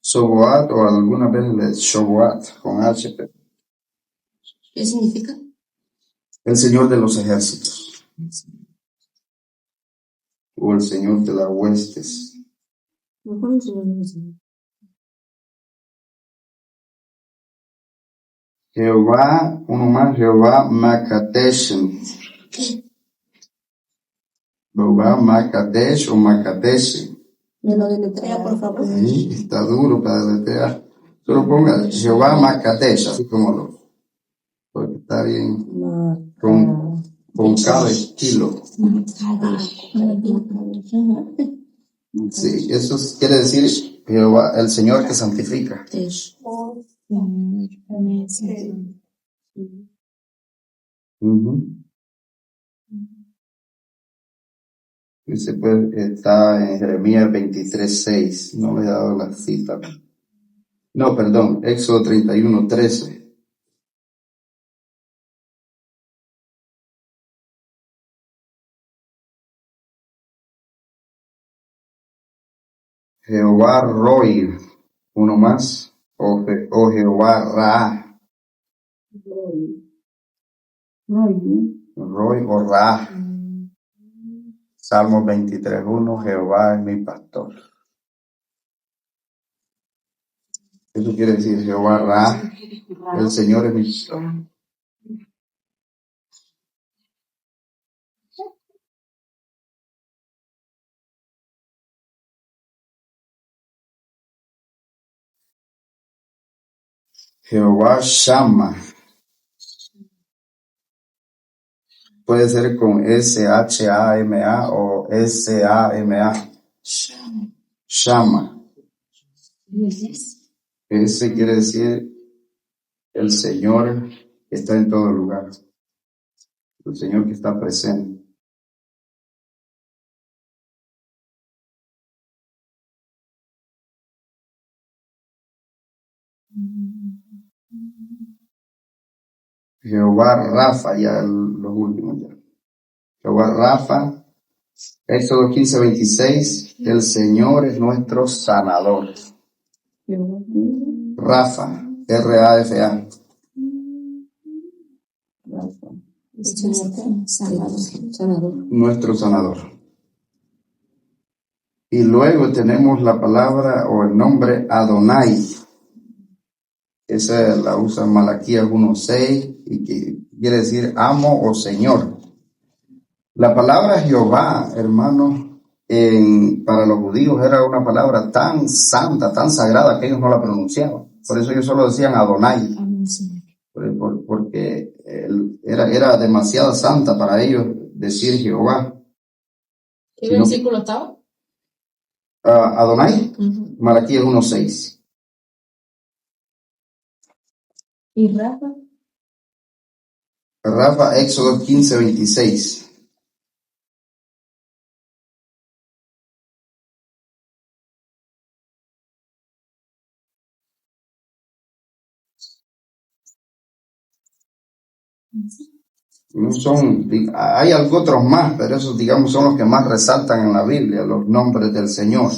Soboat o algunas veces Shoboat con H. ¿Qué significa? El Señor de los ejércitos. O el Señor de las huestes. Jehová, uno más, Jehová Makateshem. Jehová Makadesh o Makadesh. ¿Me lo deletrea, por favor? Ahí está duro para deletrear. Solo ponga Jehová Makadesh, así como lo, porque está bien con cada estilo. Sí, eso quiere decir Jehová, el Señor que santifica. Ujú. Dice, pues, está en Jeremías 23:6. No le he dado la cita. No, perdón, Éxodo 31:13. Jehová Roi, uno más, o Jehová Ra, Roi o Ra. Salmo 23:1, Jehová es mi pastor. Eso quiere decir Jehová Ra, el Señor es mi pastor. Jehová Shama. Puede ser con S-H-A-M-A o S-A-M-A. Shama. Ese quiere decir el Señor que está en todo lugar. El Señor que está presente. Jehová Rafa, ya los últimos ya. Jehová Rafa, Éxodo 15:26, el Señor es nuestro sanador. Rafa, R-A-F-A. Nuestro sanador. Y luego tenemos la palabra o el nombre Adonai. Esa la usa Malaquías 1:6 y que quiere decir amo o señor. La palabra Jehová, hermano, para los judíos era una palabra tan santa, tan sagrada que ellos no la pronunciaban. Por eso ellos solo decían Adonai. Porque era demasiado santa para ellos decir Jehová. ¿Qué versículo estaba? Adonai, Malaquías 1:6. ¿Y Rafa? Rafa, Éxodo 15:26. No son, hay otros más, pero esos, digamos, son los que más resaltan en la Biblia, los nombres del Señor.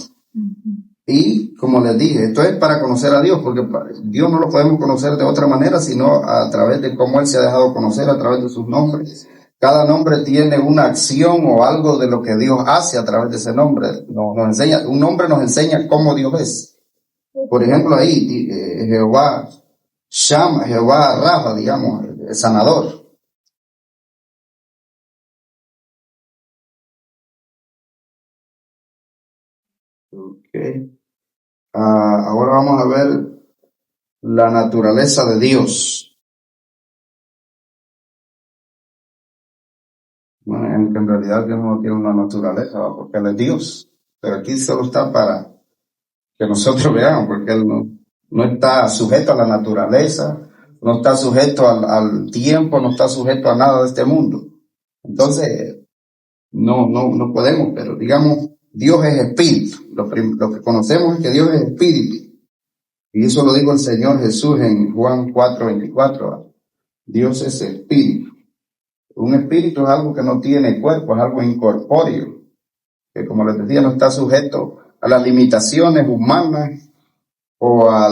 Y, como les dije, esto es para conocer a Dios, porque Dios no lo podemos conocer de otra manera, sino a través de cómo Él se ha dejado conocer, a través de sus nombres. Cada nombre tiene una acción o algo de lo que Dios hace a través de ese nombre. Nos enseña, un nombre nos enseña cómo Dios es. Por ejemplo, ahí, Jehová Shama, Jehová Rafa, digamos, el sanador. Okay. Ahora vamos a ver la naturaleza de Dios. Bueno, en realidad Dios no tiene una naturaleza, porque Él es Dios. Pero aquí solo está para que nosotros veamos, porque Él no está sujeto a la naturaleza, no está sujeto al tiempo, no está sujeto a nada de este mundo. Entonces, no podemos, pero digamos, Dios es espíritu. Lo que conocemos es que Dios es espíritu. Y eso lo dijo el Señor Jesús en Juan 4:24. Dios es espíritu. Un espíritu es algo que no tiene cuerpo, es algo incorpóreo, que como les decía, no está sujeto a las limitaciones humanas o a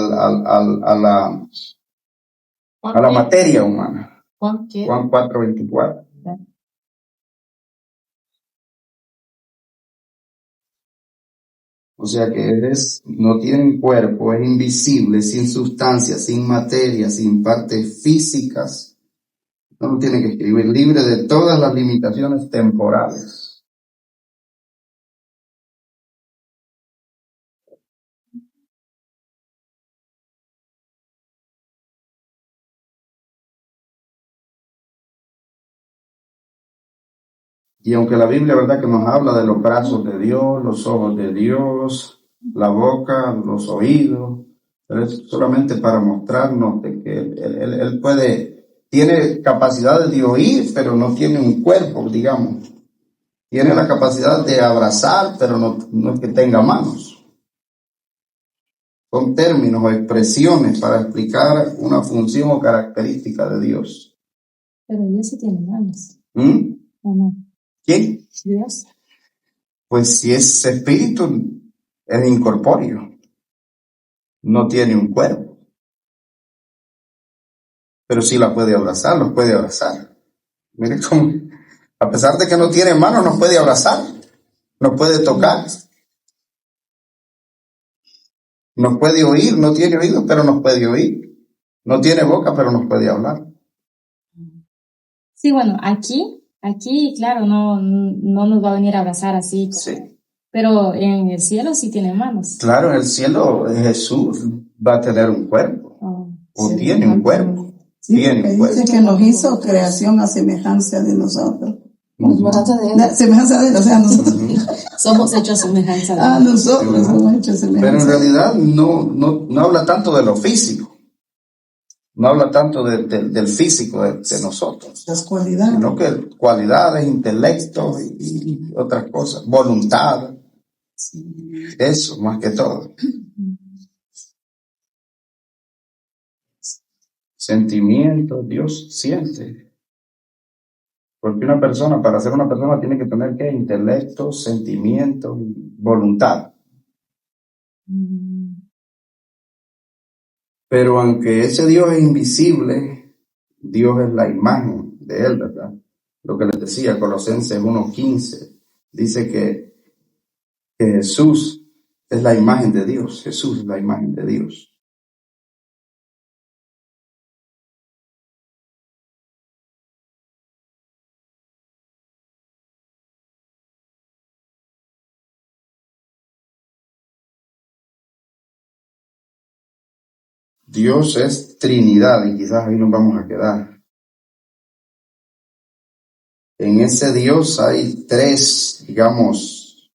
la materia humana. Juan 4:24. O sea que no tiene cuerpo, es invisible, sin sustancia, sin materia, sin partes físicas. No lo tiene que escribir, libre de todas las limitaciones temporales. Y aunque la Biblia, verdad, que nos habla de los brazos de Dios, los ojos de Dios, la boca, los oídos, pero es solamente para mostrarnos de que él tiene capacidad de oír, pero no tiene un cuerpo, digamos. Tiene la capacidad de abrazar, pero no es que tenga manos. Son términos o expresiones para explicar una función o característica de Dios. Pero Dios sí tiene manos, ¿Mm? ¿o no? ¿Quién? Dios. Pues si es espíritu, es incorpóreo. No tiene un cuerpo. Pero sí la puede abrazar, los puede abrazar. Mire cómo, a pesar de que no tiene manos, nos puede abrazar, nos puede tocar, nos puede oír, no tiene oídos, pero nos puede oír. No tiene boca, pero nos puede hablar. Sí, bueno, aquí, claro, no nos va a venir a abrazar así, Sí. pero en el cielo sí tiene manos. Claro, en el cielo Jesús va a tener un cuerpo, o Sí, tiene un cuerpo, Sí, tiene un porque dice cuerpo. que nos hizo creación a semejanza de nosotros. Semejanza de él. La semejanza de él, o sea, nosotros. Somos hechos semejanza de Ah, él. nosotros somos hechos Pero en semejanza. realidad no habla tanto de lo físico, no habla tanto del físico de nosotros, Las cualidades. sino que cualidades, intelecto y otras cosas, voluntad, eso más que todo. Sentimientos, Dios siente. Porque para ser una persona tiene que tener ¿qué? Intelecto, sentimiento y voluntad. Pero aunque ese Dios es invisible, Dios es la imagen de él, ¿verdad? Lo que les decía, Colosenses 1:15, dice que Jesús es la imagen de Dios, Jesús es la imagen de Dios. Dios es Trinidad y quizás ahí nos vamos a quedar. En ese Dios hay tres, digamos,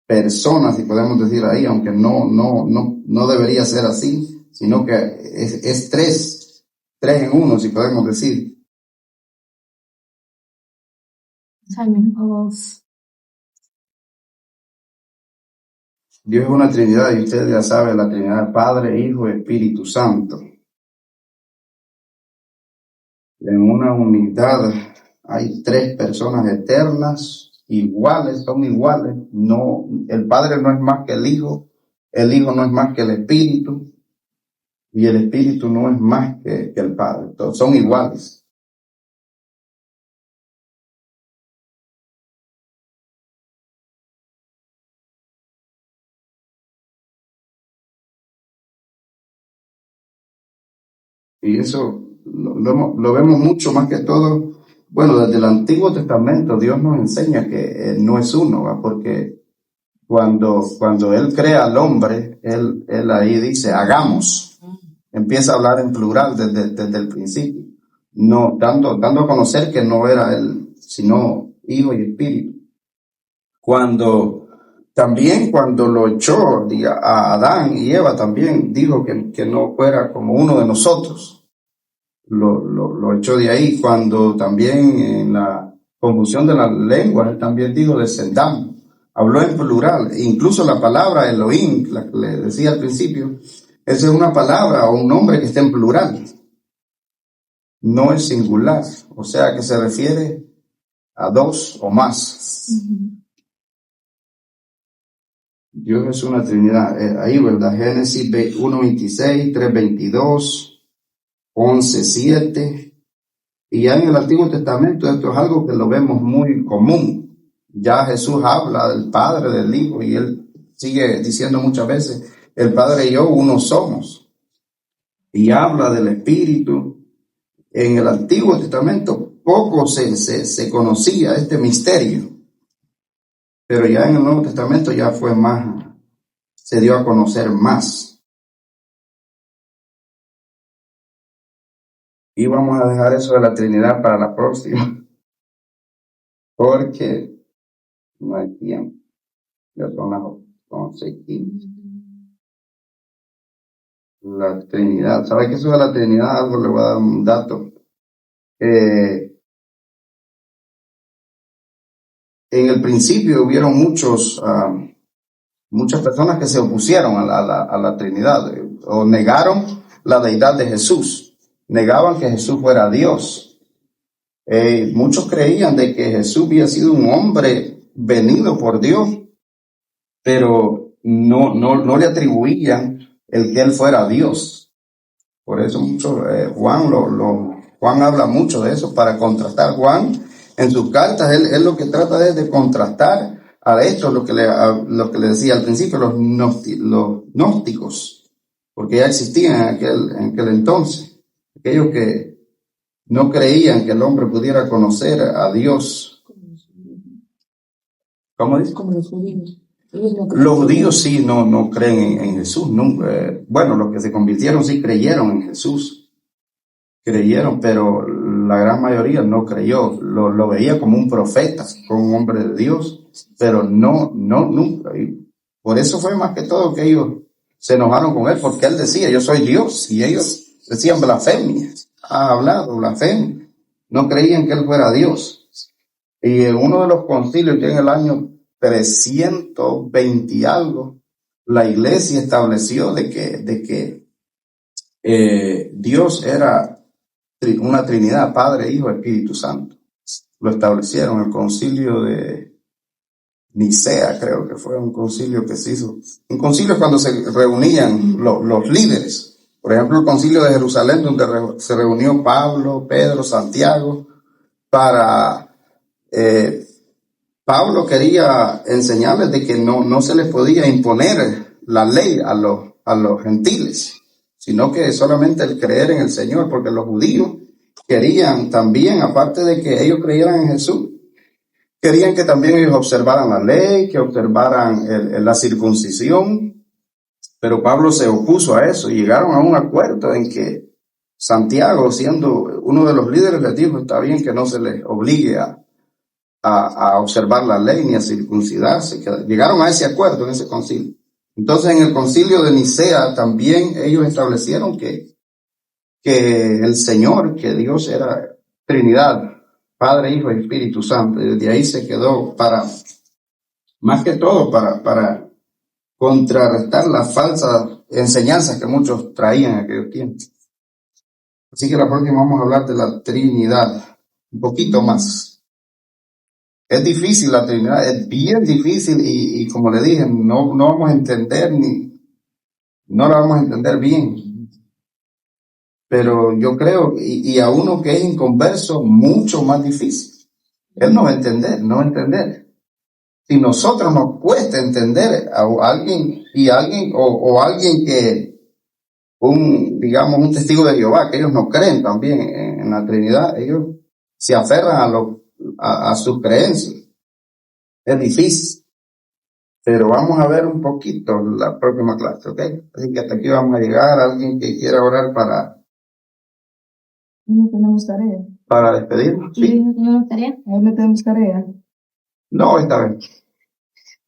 personas, si podemos decir ahí, aunque no debería ser así, sino que es tres en uno, si podemos decir. Dios es una Trinidad y usted ya sabe, la Trinidad Padre, Hijo y Espíritu Santo. En una unidad hay tres personas eternas, iguales, son iguales. No, el Padre no es más que el Hijo no es más que el Espíritu, y el Espíritu no es más que el Padre. Todos son iguales. Y eso lo vemos mucho más que todo. Bueno, desde el Antiguo Testamento Dios nos enseña que no es uno, ¿va? Porque cuando Él crea al hombre, Él ahí dice, hagamos. Empieza a hablar en plural desde el principio. No, dando a conocer que no era Él, sino Hijo y Espíritu. Cuando lo echó a Adán y Eva, también dijo que no fuera como uno de nosotros. Lo echó de ahí. Cuando también en la confusión de las lenguas, él también dijo descendamos. Habló en plural. Incluso la palabra Elohim, la que le decía al principio, esa es una palabra o un nombre que está en plural. No es singular. O sea que se refiere a dos o más. Dios es una Trinidad. Ahí, ¿verdad? Génesis 1:26, 3:22, 11:7. Y ya en el Antiguo Testamento esto es algo que lo vemos muy común. Ya Jesús habla del Padre, del Hijo, y él sigue diciendo muchas veces, el Padre y yo uno somos. Y habla del Espíritu. En el Antiguo Testamento poco se conocía este misterio. Pero ya en el Nuevo Testamento ya fue más, se dio a conocer más. Y vamos a dejar eso de la Trinidad para la próxima. porque no hay tiempo. Ya son las 11:15. La Trinidad. ¿Sabe qué eso de la Trinidad? Algo le voy a dar un dato. En el principio hubieron muchas personas que se opusieron a la Trinidad, o negaron la deidad de Jesús. Negaban que Jesús fuera Dios. Muchos creían de que Jesús había sido un hombre venido por Dios, pero no le atribuían el que él fuera Dios. Por eso Juan habla mucho de eso para contrastar. Juan en sus cartas él lo que trata es de contrastar a esto, lo que le decía al principio, los gnósticos, porque ya existían en aquel entonces, aquellos que no creían que el hombre pudiera conocer a Dios. ¿Cómo dice? Como los judíos. Los judíos sí no creen en Jesús. Nunca. Bueno, los que se convirtieron sí creyeron en Jesús. Creyeron, pero la gran mayoría no creyó. Lo veía como un profeta, como un hombre de Dios, pero nunca. Y por eso fue más que todo que ellos se enojaron con él, porque él decía, yo soy Dios, y ellos decían blasfemia. Ha hablado blasfemia. No creían que él fuera Dios. Y en uno de los concilios, ya en el año 320 y algo, la iglesia estableció de que Dios era una Trinidad, Padre, Hijo, Espíritu Santo. Lo establecieron en el concilio de Nicea, creo que fue un concilio que se hizo. Un concilio cuando se reunían los líderes. Por ejemplo, el concilio de Jerusalén, donde se reunió Pablo, Pedro, Santiago, para... Pablo quería enseñarles de que no se les podía imponer la ley a los gentiles, sino que solamente el creer en el Señor, porque los judíos querían también, aparte de que ellos creyeran en Jesús, querían que también ellos observaran la ley, que observaran la circuncisión, pero Pablo se opuso a eso y llegaron a un acuerdo en que Santiago, siendo uno de los líderes, les dijo, está bien que no se les obligue a observar la ley ni a circuncidarse. Llegaron a ese acuerdo en ese concilio. Entonces en el concilio de Nicea también ellos establecieron que el Señor, que Dios era Trinidad, Padre, Hijo y Espíritu Santo. Y desde ahí se quedó más que todo para contrarrestar las falsas enseñanzas que muchos traían en aquellos tiempos. Así que la próxima vamos a hablar de la Trinidad un poquito más. Es difícil la Trinidad, es bien difícil y como le dije, no vamos a entender no la vamos a entender bien. Pero yo creo, y a uno que es inconverso, mucho más difícil. Él no va a entender. Si nosotros nos cuesta entender a alguien o alguien que, digamos, un testigo de Jehová, que ellos no creen también en la Trinidad, ellos se aferran a sus creencias. Es difícil, pero vamos a ver un poquito la próxima clase, ¿ok? Así que hasta aquí vamos a llegar. Alguien que quiera orar No tenemos tarea. para despedirnos, ¿sí? ¿No tarea? No tenemos tarea. No, esta vez.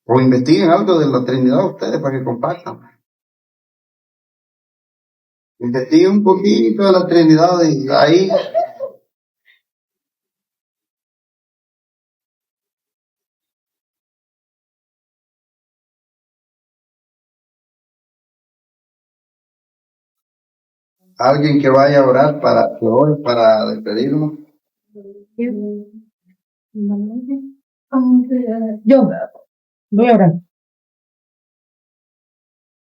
O investiguen algo de la Trinidad ustedes para que compartan. Investiguen un poquito de la Trinidad y ahí... Alguien que vaya a orar para despedirnos. Yo voy a orar.